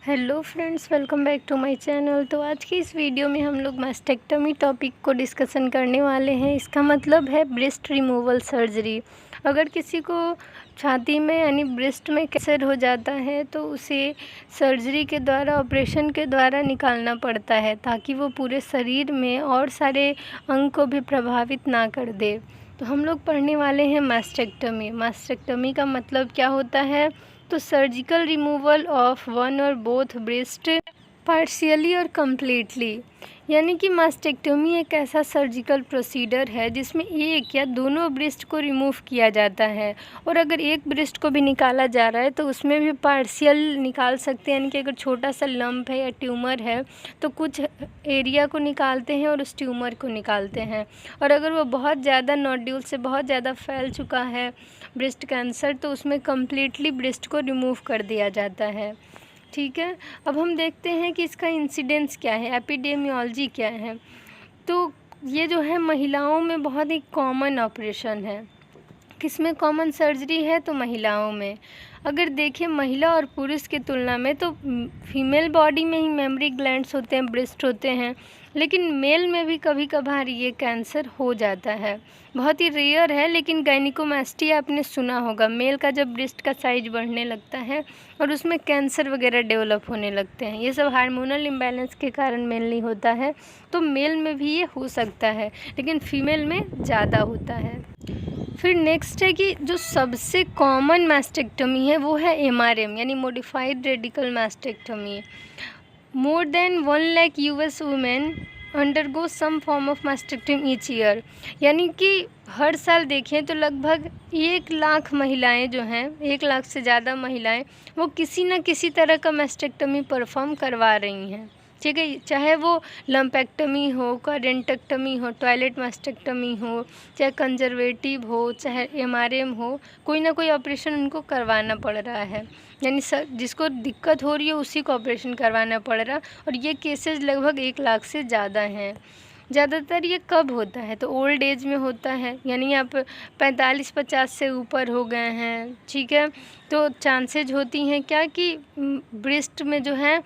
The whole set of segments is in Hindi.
Hello friends, welcome back to my channel. तो आज की इस वीडियो में हम लोग मास्टेक्टमी टॉपिक को डिस्कशन करने वाले हैं। इसका मतलब है ब्रेस्ट रिमूवल सर्जरी। अगर किसी को छाती में यानी ब्रेस्ट में कैंसर हो जाता है तो उसे सर्जरी के द्वारा, ऑपरेशन के द्वारा निकालना पड़ता है ताकि वो पूरे शरीर में और सारे अंग को भी प्रभावित ना कर दे। तो हम लोग पढ़ने वाले हैं मास्टेक्टमी। मास्टेक्टमी का मतलब क्या होता है? तो सर्जिकल रिमूवल ऑफ वन और बोथ ब्रेस्ट पार्शियली और कम्प्लीटली, यानी कि मास्टेक्टोमी एक ऐसा सर्जिकल प्रोसीजर है जिसमें एक या दोनों ब्रेस्ट को रिमूव किया जाता है। और अगर एक ब्रेस्ट को भी निकाला जा रहा है तो उसमें भी पार्शियल निकाल सकते हैं, यानी कि अगर छोटा सा लंप है या ट्यूमर है तो कुछ एरिया को निकालते हैं और उस ट्यूमर को निकालते हैं। और अगर वो बहुत ज़्यादा नोड्यूल से बहुत ज़्यादा फैल चुका है ब्रेस्ट कैंसर तो उसमें कम्प्लीटली ब्रेस्ट को रिमूव कर दिया जाता है। ठीक है, अब हम देखते हैं कि इसका इंसिडेंस क्या है, एपिडेमियोलॉजी क्या है। तो ये जो है महिलाओं में बहुत ही कॉमन ऑपरेशन है। किसमें कॉमन सर्जरी है? तो महिलाओं में। अगर देखें महिला और पुरुष की तुलना में तो फीमेल बॉडी में ही मेमरी ग्लैंड्स होते हैं, ब्रेस्ट होते हैं, लेकिन मेल में भी कभी कभार ये कैंसर हो जाता है। बहुत ही रेयर है, लेकिन गायनिकोमास्टिया आपने सुना होगा। मेल का जब ब्रेस्ट का साइज बढ़ने लगता है और उसमें कैंसर वगैरह डेवलप होने लगते हैं, ये सब हार्मोनल इम्बैलेंस के कारण मेनली होता है। तो मेल में भी ये हो सकता है, लेकिन फीमेल में ज़्यादा होता है। फिर नेक्स्ट है कि जो सबसे कॉमन मास्टेक्टमी है वो है MRM, यानी modified radical mastectomy. More than 1 lakh US women undergo some form of mastectomy each year, यानी कि हर साल देखें तो लगभग 1 लाख महिलाएं जो हैं, 1 लाख से ज़्यादा महिलाएं वो किसी न किसी तरह का मास्टेक्टमी परफॉर्म करवा रही हैं। ठीक है, चाहे वो लंपेक्टमी हो, करेंटेक्टमी हो, टॉयलेट मास्टेक्टमी हो, चाहे कंजर्वेटिव हो, चाहे MRM हो, कोई ना कोई ऑपरेशन उनको करवाना पड़ रहा है। यानी जिसको दिक्कत हो रही है उसी को ऑपरेशन करवाना पड़ रहा। और ये केसेस लगभग 1 लाख से ज़्यादा हैं। ज़्यादातर ये कब होता है? तो ओल्ड एज में होता है, यानी आप 45-50 से ऊपर हो गए हैं। ठीक है, तो चांसेज होती हैं क्या कि ब्रेस्ट में जो है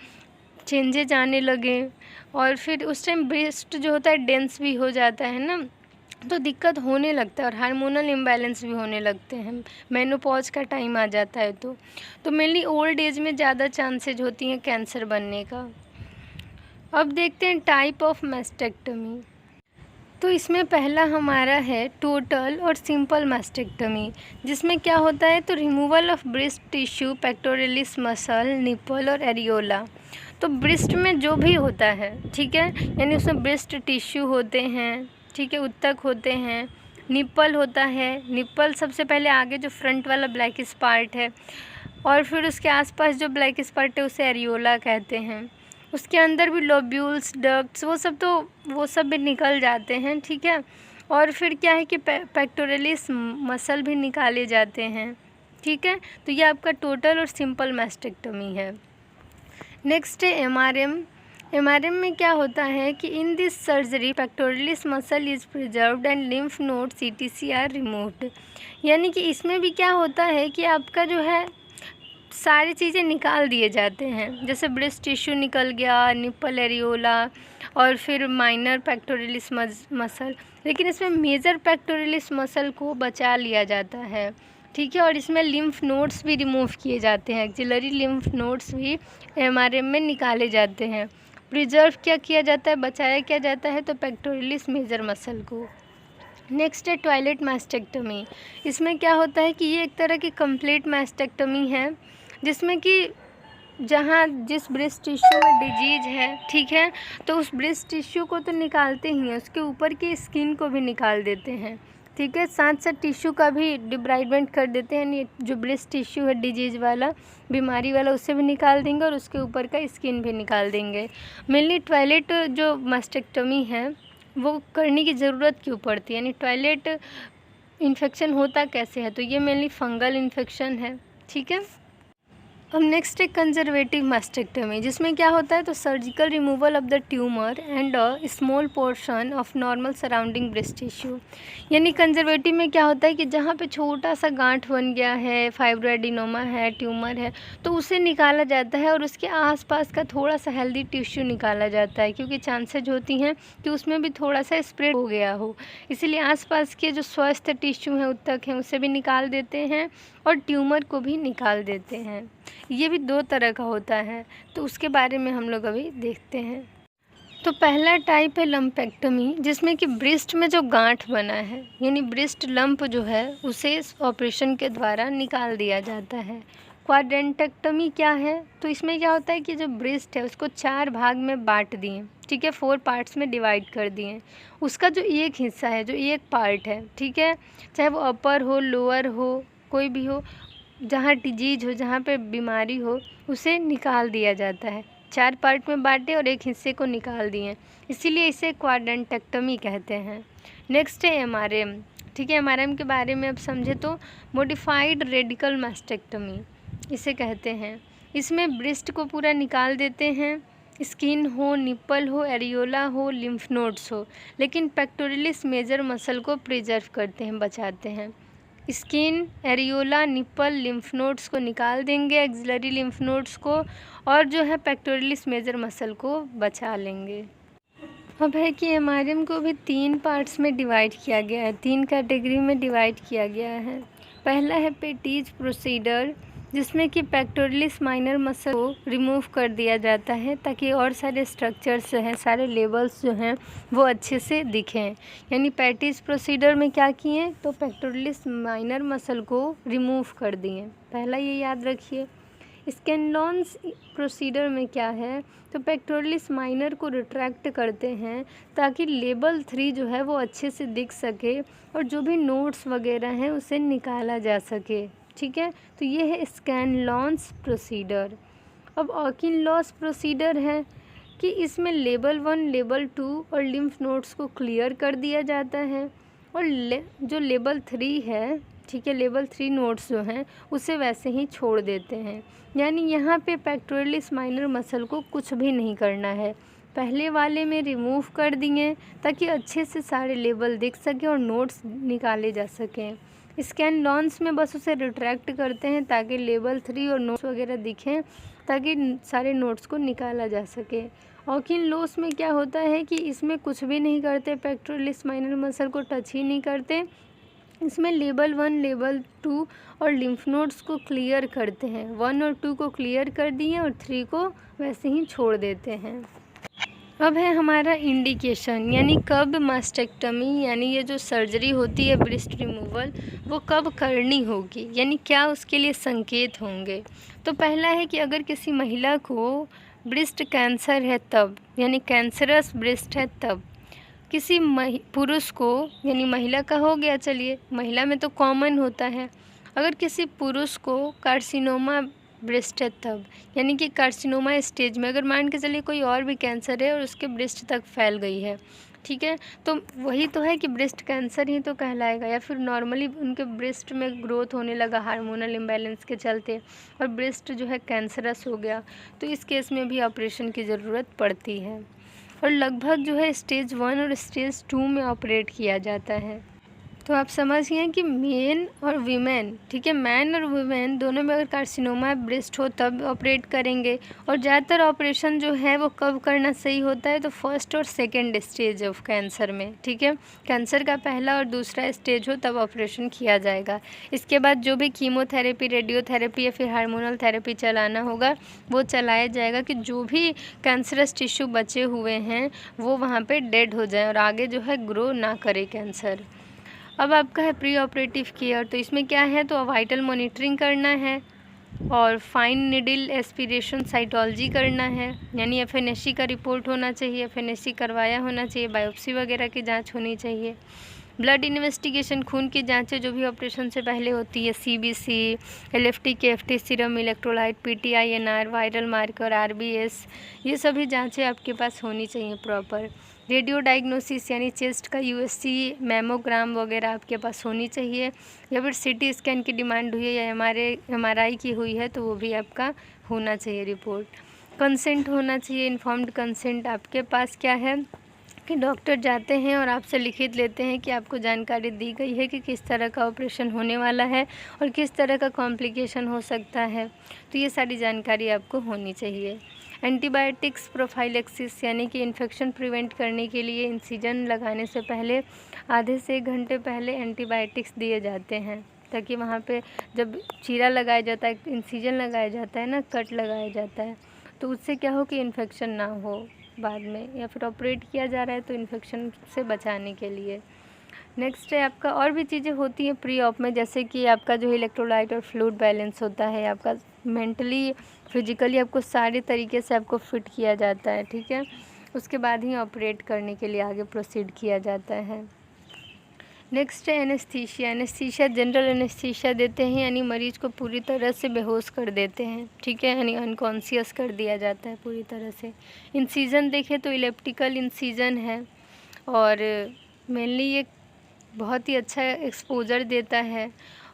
चेंजेज आने लगे, और फिर उस टाइम ब्रेस्ट जो होता है डेंस भी हो जाता है ना, तो दिक्कत होने लगता है और हार्मोनल इम्बैलेंस भी होने लगते हैं, मेनोपॉज का टाइम आ जाता है। तो मेनली ओल्ड एज में ज़्यादा चांसेज होती हैं कैंसर बनने का। अब देखते हैं टाइप ऑफ मास्टेक्टमी। तो इसमें पहला हमारा है टोटल और सिंपल मास्टेक्टमी, जिसमें क्या होता है? तो removal of breast tissue, pectoralis muscle, nipple और एरियोला। तो ब्रेस्ट में जो भी होता है, ठीक है, यानी उसमें ब्रेस्ट टिश्यू होते हैं, ठीक है, उत्तक होते हैं, निपल होता है। निपल सबसे पहले आगे जो फ्रंट वाला ब्लैकिश पार्ट है, और फिर उसके आसपास जो ब्लैकिश पार्ट है उसे एरियोला कहते हैं। उसके अंदर भी लोब्यूल्स, डक्ट्स, वो सब भी निकल जाते हैं। ठीक है, और फिर क्या है कि पेक्टोरलिस मसल भी निकाले जाते हैं। ठीक है, तो ये आपका टोटल और सिंपल मास्टेक्टमी है। नेक्स्ट है MRM। MRM में क्या होता है कि in this surgery pectoralis muscle is preserved and lymph nodes ETC are removed, यानी कि इसमें भी क्या होता है कि आपका जो है सारी चीज़ें निकाल दिए जाते हैं। जैसे ब्रेस्ट टिश्यू निकल गया, निपल, एरियोला, और फिर माइनर पेक्टोरलिस मसल, लेकिन इसमें मेजर पेक्टोरलिस मसल को बचा लिया जाता है। ठीक है, और इसमें लिम्फ नोड्स भी रिमूव किए जाते हैं, एक्सिलरी लिम्फ नोड्स भी MRM में निकाले जाते हैं। प्रिजर्व क्या किया जाता है, बचाया क्या जाता है? तो पेक्टोरलिस मेजर मसल को। नेक्स्ट है टॉयलेट मास्टेक्टमी। इसमें क्या होता है कि ये एक तरह की कंप्लीट मास्टेक्टमी है, जिसमें कि जहाँ जिस ब्रेस्ट टिश्यू में डिजीज है, ठीक है, तो उस ब्रेस्ट टिश्यू को तो निकालते ही हैं, उसके ऊपर की स्किन को भी निकाल देते हैं। ठीक है, साथ साथ टिश्यू का भी डिब्राइडमेंट कर देते हैं, यानी जो ब्रेस्ट टिश्यू है डिजीज वाला, बीमारी वाला, उससे भी निकाल देंगे और उसके ऊपर का स्किन भी निकाल देंगे। मेनली टॉयलेट जो मास्टेक्टमी है वो करने की ज़रूरत क्यों पड़ती है, यानी टॉयलेट इन्फेक्शन होता कैसे है? तो ये मेनली फंगल इन्फेक्शन है। ठीक है, अब नेक्स्ट है कंजर्वेटिव मास्टेक्टमी, जिसमें क्या होता है तो surgical removal of the tumour and a small portion of normal surrounding breast tissue. यानी कंजर्वेटिव में क्या होता है कि जहाँ पे छोटा सा गांठ बन गया है, फाइब्रोएडिनोमा है, ट्यूमर है, तो उसे निकाला जाता है और उसके आसपास का थोड़ा सा हेल्दी टिश्यू निकाला जाता है, क्योंकि चांसेज होती हैं कि उसमें भी थोड़ा सा स्प्रेड हो गया हो। इसीलिए आसपास के जो स्वस्थ टिश्यू हैं, ऊतक हैं, उसे भी निकाल देते हैं और ट्यूमर को भी निकाल देते हैं। ये भी 2 तरह का होता है, तो उसके बारे में हम लोग अभी देखते हैं। तो पहला टाइप है लंपेक्टमी, जिसमें कि ब्रेस्ट में जो गांठ बना है, यानी ब्रेस्ट लंप जो है, उसे इस ऑपरेशन के द्वारा निकाल दिया जाता है। क्वाड्रेंटेक्टमी क्या है, तो इसमें क्या होता है कि जो ब्रेस्ट है उसको 4 भाग में बांट दिए, ठीक है, 4 पार्ट्स में डिवाइड कर दिए। उसका जो एक हिस्सा है, जो एक पार्ट है, ठीक है, चाहे वो अपर हो, लोअर हो, कोई भी हो, जहाँ डिजीज हो, जहाँ पे बीमारी हो, उसे निकाल दिया जाता है। 4 पार्ट में बांटे और एक हिस्से को निकाल दिए, इसीलिए इसे क्वाड्रेंटेक्टमी कहते हैं। नेक्स्ट है MRM, ठीक है। MRM के बारे में अब समझे तो मॉडिफाइड रेडिकल मास्टेक्टमी इसे कहते हैं। इसमें ब्रेस्ट को पूरा निकाल देते हैं, स्किन हो, निप्पल हो, एरियोला हो, लिम्फ नोड्स हो, लेकिन पेक्टोरलिस मेजर मसल को प्रिजर्व करते हैं, बचाते हैं। Skin, areola, nipple, lymph nodes को निकाल देंगे, एक्सिलरी लिम्फ नोड्स को, और जो है पेक्टोरलिस मेजर मसल को बचा लेंगे। अब है कि MRM को भी 3 पार्ट्स में डिवाइड किया गया है, 3 कैटेगरी में डिवाइड किया गया है। पहला है पेटीज प्रोसीडर, जिसमें कि पेक्टोरलिस माइनर मसल को रिमूव कर दिया जाता है ताकि और सारे स्ट्रक्चर्स जो हैं, सारे लेवल्स जो हैं, वो अच्छे से दिखें। यानी पेटीज प्रोसीडर में क्या किए तो पेक्टोरलिस माइनर मसल को रिमूव कर दिए, पहला ये याद रखिए। स्कैनलॉन्स प्रोसीडर में क्या है तो पेक्टोरलिस माइनर को रिट्रैक्ट करते हैं ताकि लेवल 3 जो है वो अच्छे से दिख सके और जो भी नोट्स वगैरह हैं उसे निकाला जा सके, ठीक है। तो ये है स्कैनलॉन्स प्रोसीडर। अब ऑकिनलॉस प्रोसीडर है कि इसमें लेवल 1, लेवल 2 और लिम्फ नोड्स को क्लियर कर दिया जाता है और जो लेवल 3 है, ठीक है, लेवल 3 नोड्स जो हैं उसे वैसे ही छोड़ देते हैं। यानी यहाँ पे पेक्टोरलिस माइनर मसल को कुछ भी नहीं करना है, पहले वाले में रिमूव कर दिए ताकि अच्छे से सारे लेवल दिख सके और नोट्स निकाले जा सकें। स्कैनलॉन्स में बस उसे रिट्रैक्ट करते हैं ताकि लेवल 3 और नोट्स वगैरह दिखें, ताकि सारे नोट्स को निकाला जा सके। ऑकिनलॉस में क्या होता है कि इसमें कुछ भी नहीं करते, पेक्टोरलिस माइनर मसल को टच ही नहीं करते, इसमें लेवल 1, लेवल 2 और लिम्फ नोड्स को क्लियर करते हैं। 1 और 2 को क्लियर कर दिए और 3 को वैसे ही छोड़ देते हैं। अब है हमारा इंडिकेशन, यानी कब मास्टेक्टमी यानी ये जो सर्जरी होती है ब्रेस्ट रिमूवल, वो कब करनी होगी, यानी क्या उसके लिए संकेत होंगे। तो पहला है कि अगर किसी महिला को ब्रेस्ट कैंसर है तब, यानी कैंसरस ब्रेस्ट है तब। किसी पुरुष को, यानी महिला का हो गया, चलिए महिला में तो कॉमन होता है। अगर किसी पुरुष को कार्सिनोमा ब्रेस्ट है तब, यानी कि कार्सिनोमा स्टेज में, अगर मान के चलिए कोई और भी कैंसर है और उसके ब्रेस्ट तक फैल गई है, ठीक है, तो वही तो है कि ब्रेस्ट कैंसर ही तो कहलाएगा। या फिर नॉर्मली उनके ब्रेस्ट में ग्रोथ होने लगा हार्मोनल इम्बैलेंस के चलते और ब्रेस्ट जो है कैंसरस हो गया, तो इस केस में भी ऑपरेशन की ज़रूरत पड़ती है और लगभग जो है स्टेज 1 और स्टेज 2 में ऑपरेट किया जाता है। तो आप समझ गए कि मेन और वीमेन, ठीक है, मैन और वुमेन दोनों में अगर कार्सिनोमा ब्रेस्ट हो तब ऑपरेट करेंगे। और ज़्यादातर ऑपरेशन जो है वो कब करना सही होता है तो फर्स्ट और सेकंड स्टेज ऑफ कैंसर में, ठीक है, कैंसर का पहला और दूसरा स्टेज हो तब ऑपरेशन किया जाएगा। इसके बाद जो भी कीमोथेरेपी, रेडियोथेरेपी या फिर हार्मोनल थेरेपी चलाना होगा वो चलाया जाएगा कि जो भी कैंसरस टिश्यू बचे हुए हैं वो वहाँ पर डेड हो जाए और आगे जो है ग्रो ना करे कैंसर। अब आपका है प्री ऑपरेटिव केयर, तो इसमें क्या है तो वाइटल मॉनिटरिंग करना है और फाइन निडल एस्पिरेशन साइटोलॉजी करना है, यानी FNAC का रिपोर्ट होना चाहिए, FNAC करवाया होना चाहिए, बायोप्सी वगैरह की जांच होनी चाहिए। ब्लड इन्वेस्टिगेशन, खून की जांचें जो भी ऑपरेशन से पहले होती है, CBC, LFT, KFT, serum electrolyte, PTI, NR, viral marker, RBS, ये सभी जांचें आपके पास होनी चाहिए प्रॉपर। रेडियो डायग्नोसिस यानी चेस्ट का USC, मैमोग्राम वगैरह आपके पास होनी चाहिए, या फिर CT स्कैन की डिमांड हुई है या MRI की हुई है तो वो भी आपका होना चाहिए रिपोर्ट। कंसेंट होना चाहिए, इन्फॉर्म्ड कंसेंट आपके पास क्या है कि डॉक्टर जाते हैं और आपसे लिखित लेते हैं कि आपको जानकारी दी गई है कि किस तरह का ऑपरेशन होने वाला है और किस तरह का कॉम्प्लिकेशन हो सकता है, तो ये सारी जानकारी आपको होनी चाहिए। एंटीबायोटिक्स प्रोफाइलेक्सिस यानी कि इन्फेक्शन प्रिवेंट करने के लिए इंसिजन लगाने से पहले आधे से 1 घंटे पहले एंटीबायोटिक्स दिए जाते हैं, ताकि वहाँ पे जब चीरा लगाया जाता है, इंसिजन लगाया जाता है ना, कट लगाया जाता है, तो उससे क्या हो कि इन्फेक्शन ना हो बाद में, या फिर ऑपरेट किया जा रहा है तो इन्फेक्शन से बचाने के लिए। नेक्स्ट है आपका और भी चीज़ें होती हैं प्री ऑप में, जैसे कि आपका जो इलेक्ट्रोलाइट और फ्लूइड बैलेंस होता है, आपका मेंटली फिजिकली आपको सारे तरीके से आपको फिट किया जाता है, ठीक है। उसके बाद ही ऑपरेट करने के लिए आगे प्रोसीड किया जाता है। नेक्स्ट है एनेस्थीसिया। एनेस्थीसिया जनरल एनेस्थीसिया देते हैं, यानी मरीज को पूरी तरह से बेहोश कर देते हैं, ठीक है, यानी अनकॉन्शियस कर दिया जाता है पूरी तरह से। इंसिजन देखें तो इलेप्टिकल इंसिजन है और मेनली ये बहुत ही अच्छा एक्सपोजर देता है,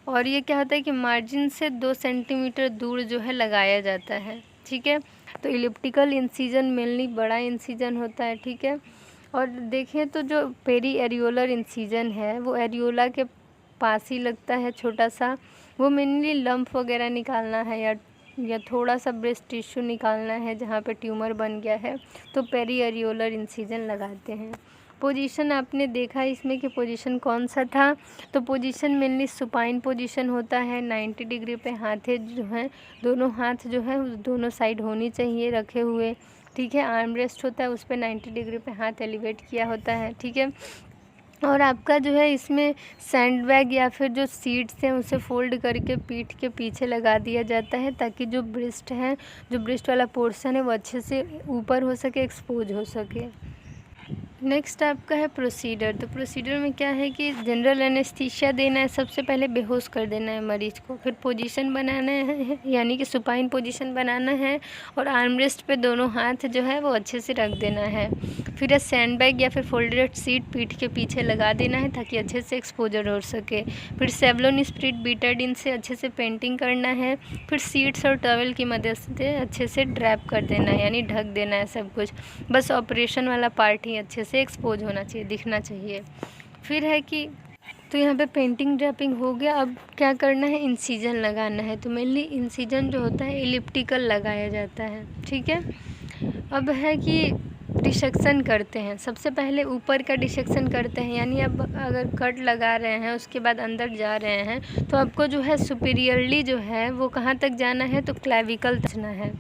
और ये क्या होता है कि मार्जिन से 2 सेंटीमीटर दूर जो है लगाया जाता है, ठीक है। तो इलिप्टिकल इंसिजन मेनली बड़ा इंसिजन होता है, ठीक है। और देखें तो जो पेरी एरियोलर इंसिजन है वो एरियोला के पास ही लगता है छोटा सा, वो मेनली लंप वगैरह निकालना है या थोड़ा सा ब्रेस्ट टिश्यू निकालना है जहाँ पे ट्यूमर बन गया है, तो पेरी एरियोलर इंसिजन लगाते हैं। पोजीशन आपने देखा इसमें कि पोजीशन कौन सा था, तो पोजीशन मेनली सुपाइन पोजीशन होता है, 90 डिग्री पे हाथ जो हैं, दोनों हाथ जो है दोनों साइड होनी चाहिए रखे हुए, ठीक है। आर्म रेस्ट होता है, उस पर 90 डिग्री पे हाथ एलिवेट किया होता है, ठीक है। और आपका जो है इसमें सैंड बैग या फिर जो सीट्स हैं उसे फोल्ड करके पीठ के पीछे लगा दिया जाता है, ताकि जो ब्रेस्ट है, जो ब्रेस्ट वाला पोर्शन है वो अच्छे से ऊपर हो सके, एक्सपोज हो सके। नेक्स्ट आपका है प्रोसीडर। तो प्रोसीडर में क्या है कि जनरल एनेस्थीसिया देना है, सबसे पहले बेहोश कर देना है मरीज को, फिर पोजीशन बनाना है यानी कि सुपाइन पोजीशन बनाना है, और आर्म रेस्ट पे दोनों हाथ जो है वो अच्छे से रख देना है। फिर सैंड बैग या फिर फोल्डेड सीट पीठ के पीछे लगा देना है ताकि अच्छे से एक्सपोजर हो सके। फिर सेवलोन स्प्रिट बीटाडीन से अच्छे से पेंटिंग करना है। फिर सीट्स और टॉवल की मदद से अच्छे से ड्रैप कर देना है, यानी ढक देना है सब कुछ, बस ऑपरेशन वाला पार्ट ही अच्छे से एक्सपोज होना चाहिए, दिखना चाहिए। फिर है कि तो यहाँ पे पेंटिंग ड्रैपिंग हो गया, अब क्या करना है, इंसिजन लगाना है। तो मेनली इंसिजन जो होता है इलिप्टिकल लगाया जाता है, ठीक है। अब है कि डिसेक्शन करते हैं, सबसे पहले ऊपर का डिसेक्शन करते हैं, यानी अब अगर कट लगा रहे हैं उसके बाद अंदर जा रहे हैं तो आपको जो है सुपीरियरली जो है वो कहाँ तक जाना है, तो क्लेविकल तक जाना है।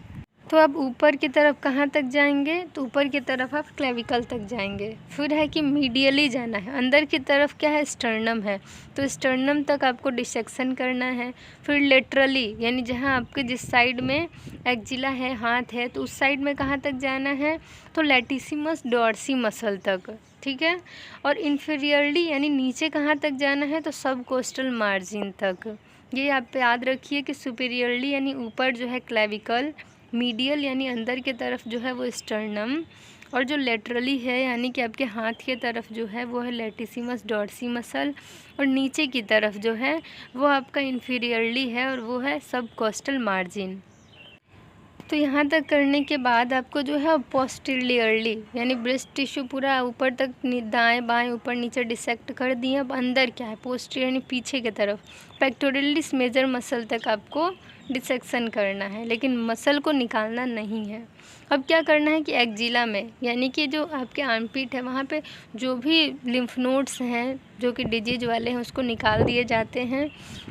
तो अब ऊपर की तरफ कहाँ तक जाएंगे, तो ऊपर की तरफ आप क्लेविकल तक जाएंगे। फिर है कि मीडियली जाना है, अंदर की तरफ क्या है, स्टर्नम है, तो स्टर्नम तक आपको डिसेक्शन करना है। फिर लेटरली यानी जहाँ आपके जिस साइड में एक्जिला है, हाथ है, तो उस साइड में कहाँ तक जाना है, तो लैटिसिमस डॉर्सी मसल तक, ठीक है। और इन्फीरियरली यानी नीचे कहाँ तक जाना है, तो सब कोस्टल मार्जिन तक। ये आप याद रखिए कि सुपीरियरली यानी ऊपर जो है क्लेविकल, मीडियल यानी अंदर की तरफ जो है वो स्टर्नम, और जो लेटरली है यानी कि आपके हाथ की तरफ जो है वो है लैटिसिमस डॉर्सी मसल, और नीचे की तरफ जो है वो आपका इन्फीरियरली है और वो है सब कोस्टल मार्जिन। तो यहाँ तक करने के बाद आपको जो है पोस्टीरियरली यानी ब्रेस्ट टिश्यू पूरा ऊपर तक दाएं बाएं ऊपर नीचे डिसेक्ट कर दिए। अब अंदर क्या है, पोस्टीरियर यानी पीछे की तरफ पेक्टोरलिस मेजर मसल तक आपको डिसेक्शन करना है, लेकिन मसल को निकालना नहीं है। अब क्या करना है कि एक्जिला में यानी कि जो आपके आर्मपिट है वहाँ पे जो भी लिम्फ नोड्स हैं जो कि डिजीज वाले हैं उसको निकाल दिए जाते हैं,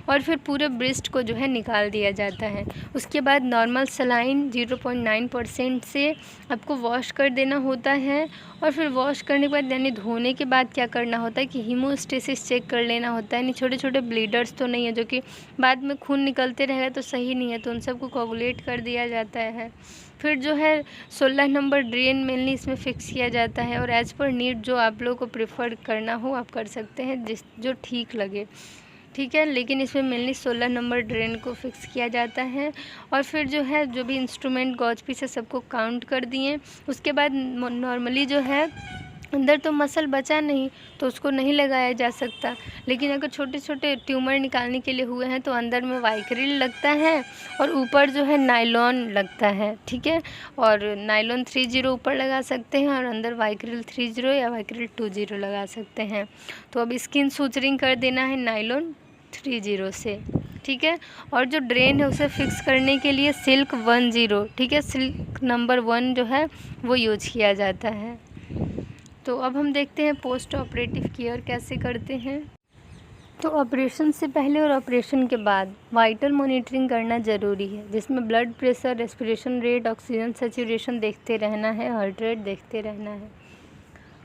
और फिर पूरे ब्रेस्ट को जो है निकाल दिया जाता है। उसके बाद नॉर्मल सलाइन 0.9% से आपको वॉश कर देना होता है, और फिर वॉश करने के बाद यानी धोने के बाद क्या करना होता है कि हीमोस्टेसिस चेक कर लेना होता है, यानी छोटे छोटे ब्लीडर्स तो नहीं है जो कि बाद में खून निकलते रहेगा तो सही ही नहीं है तो उन सबको कोगुलेट कर दिया जाता है। फिर जो है 16 नंबर ड्रेन मेनली इसमें फिक्स किया जाता है, और एज़ पर नीड जो आप लोगों को प्रेफर करना हो आप कर सकते हैं, जो ठीक लगे, ठीक है। लेकिन इसमें मेनली 16 नंबर ड्रेन को फिक्स किया जाता है। और फिर जो है जो भी इंस्ट्रूमेंट गॉज पीस है सबको काउंट कर दिए। उसके बाद नॉर्मली जो है अंदर तो मसल बचा नहीं तो उसको नहीं लगाया जा सकता, लेकिन अगर छोटे छोटे ट्यूमर निकालने के लिए हुए हैं तो अंदर में वाइक्रिल लगता है और ऊपर जो है नायलॉन लगता है, ठीक है। और नायलॉन 30 ऊपर लगा सकते हैं और अंदर वाइक्रिल 30 या वाइक्रिल 20 लगा सकते हैं। तो अब स्किन सूचरिंग कर देना है नायलॉन 30 से, ठीक है। और जो ड्रेन है उसे फिक्स करने के लिए सिल्क 10, ठीक है, सिल्क नंबर 1 जो है वो यूज किया जाता है। तो अब हम देखते हैं पोस्ट ऑपरेटिव केयर कैसे करते हैं। तो ऑपरेशन से पहले और ऑपरेशन के बाद वाइटल मॉनिटरिंग करना ज़रूरी है, जिसमें blood pressure, respiration rate, oxygen saturation देखते रहना है, हार्ट रेट देखते रहना है।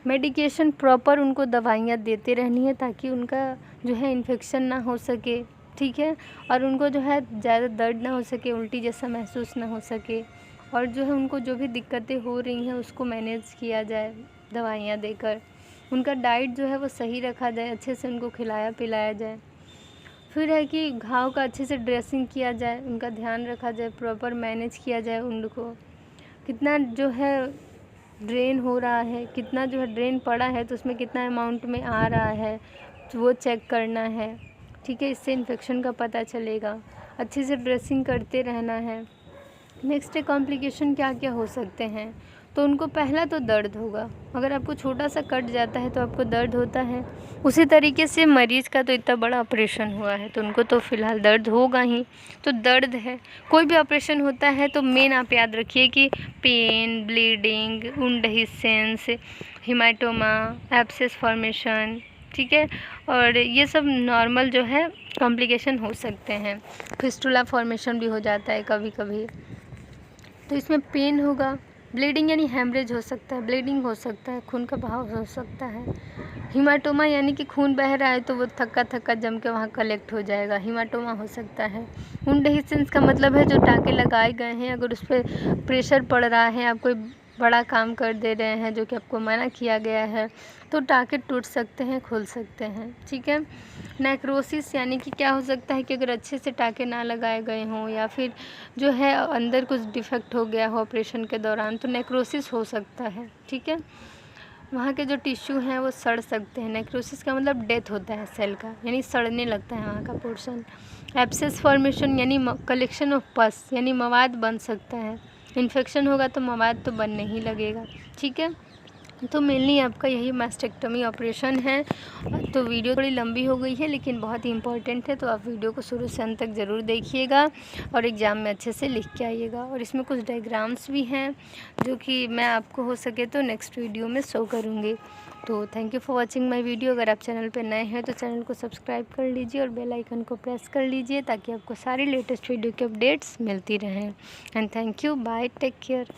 मेडिकेशन प्रॉपर उनको दवाइयाँ देते रहनी है ताकि उनका जो है इन्फेक्शन ना हो सके, ठीक है। और उनको जो है ज़्यादा दर्द ना हो सके, उल्टी जैसा महसूस ना हो सके, और जो है उनको जो भी दिक्कतें हो रही हैं उसको मैनेज किया जाए दवाइयाँ देकर। उनका डाइट जो है वो सही रखा जाए, अच्छे से उनको खिलाया पिलाया जाए। फिर है कि घाव का अच्छे से ड्रेसिंग किया जाए, उनका ध्यान रखा जाए, प्रॉपर मैनेज किया जाए उनको। कितना जो है ड्रेन हो रहा है, कितना जो है ड्रेन पड़ा है तो उसमें कितना अमाउंट में आ रहा है तो वो चेक करना है, ठीक है। इससे इन्फेक्शन का पता चलेगा। अच्छे से ड्रेसिंग करते रहना है। नेक्स्ट कॉम्प्लिकेशन क्या क्या हो सकते हैं। तो उनको पहला तो दर्द होगा, अगर आपको छोटा सा कट जाता है तो आपको दर्द होता है। उसी तरीके से मरीज़ का तो इतना बड़ा ऑपरेशन हुआ है तो उनको तो फ़िलहाल दर्द होगा ही। तो दर्द है, कोई भी ऑपरेशन होता है तो मेन आप याद रखिए कि pain, bleeding, wound adhesions, haematoma, abscess formation, ठीक है। और ये सब नॉर्मल जो है कॉम्प्लिकेशन हो सकते हैं। फिस्टुला फॉर्मेशन भी हो जाता है कभी कभी। तो इसमें पेन होगा, ब्लीडिंग यानी हेमरेज हो सकता है, ब्लीडिंग हो सकता है, खून का बहाव हो सकता है। हीमाटोमा यानी कि खून बह रहा है तो वो थक्का थक्का जम के वहाँ कलेक्ट हो जाएगा, हीमाटोमा हो सकता है। वुंड एडहेसिंस का मतलब है जो टाँके लगाए गए हैं अगर उस पर प्रेशर पड़ रहा है, आप कोई बड़ा काम कर दे रहे हैं जो कि आपको मना किया गया है तो टाँके टूट सकते हैं, खुल सकते हैं, ठीक है। नेक्रोसिस यानी कि क्या हो सकता है कि अगर अच्छे से टाँके ना लगाए गए हों या फिर जो है अंदर कुछ डिफेक्ट हो गया हो ऑपरेशन के दौरान तो नेक्रोसिस हो सकता है, ठीक है। वहाँ के जो टिश्यू हैं वो सड़ सकते हैं। नेक्रोसिस का मतलब डेथ होता है सेल का, यानी सड़ने लगता है वहाँ का पोर्शन। एब्सेस फॉर्मेशन यानी कलेक्शन ऑफ पस, यानी मवाद बन सकता है। इन्फेक्शन होगा तो मवाद तो बनने ही लगेगा, ठीक है। तो मेनली आपका यही मास्टेक्टमी ऑपरेशन है। तो वीडियो थोड़ी लंबी हो गई है लेकिन बहुत ही इम्पॉर्टेंट है, तो आप वीडियो को शुरू से अंत तक ज़रूर देखिएगा और एग्ज़ाम में अच्छे से लिख के आइएगा। और इसमें कुछ डायग्राम्स भी हैं जो कि मैं आपको हो सके तो नेक्स्ट वीडियो में शो करूँगी। तो thank you for watching my video. अगर आप चैनल पर नए हैं तो चैनल को सब्सक्राइब कर लीजिए और बेल आइकन को प्रेस कर लीजिए ताकि आपको सारी लेटेस्ट वीडियो के अपडेट्स मिलती रहें। And thank you, bye, take care.